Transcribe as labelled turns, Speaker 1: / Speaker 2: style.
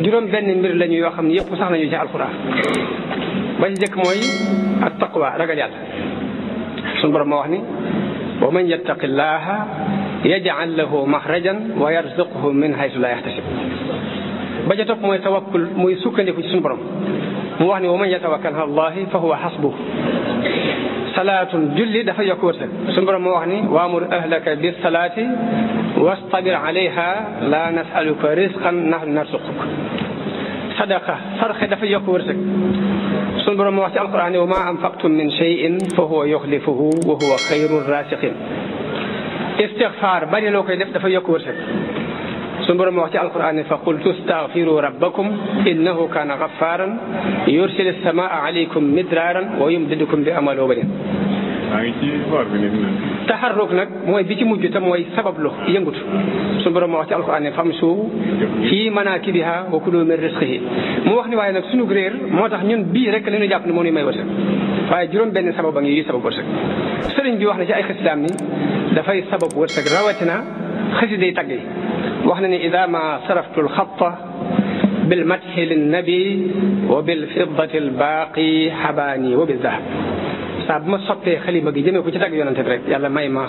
Speaker 1: juróom benn mbir lañu yoo xam ne yëpp sax nañu ci alquran ba ci jëkk mooy at taqwa ragal yàlla suñu borom moo wax ni wa man yattaqillaha yaj'al lahu maxrajan wa yarzuqhu min haythu la yahtasib ba ca topp mooy tawakkul muy sukkandiku ci suñu borom mu wax ni wa man yatawakkal ala allahi fa huwa hasbuh salaatun julli dafa yokk wërsëg suñu borom moo wax ni waamur ahlaka bis salaati wastabir alayha la nasaluka rizqan nahnu narzuquk sadaqa sarxe dafa yokk wërsëg suñu borom moo wax ci alquran wa ma anfaqtum min shay'in fa huwa yukhlifuhu wa huwa khayru rasiqin istixfaar bari loo koy def dafa yokk wërsëg suñu borom moo wax ci alquran fa qultu astaghfiru rabbakum innahu kana ghaffaran yursil as-samaa alaykum midraran wa yumdidukum bi amwalin wa banin taxarruk nag mooy bi ci mujj te mooy sabablu yëngut suñu borom moo wax ci alquran famshu fii manaakibiha wa kulu min rizqihi mu wax ni waaye nag suñu réer moo tax ñun bii rek li ñu jàpp ne moo ñu may wërsëg waaye juróom benn sabab a ngi yi sabab wërsëg sëriñ bi wax na ci ay xasidaam ni dafay sabab wërsëg rawatina xasiday tagg yi wax na ni ida ma saraftu alxatta bilmadxi linnabi wa bilfiddati albaaqi xabaani wa bizahab saa bu ma sottee xalima gi jëmee ko ci tagg yonante bi rek yàlla may ma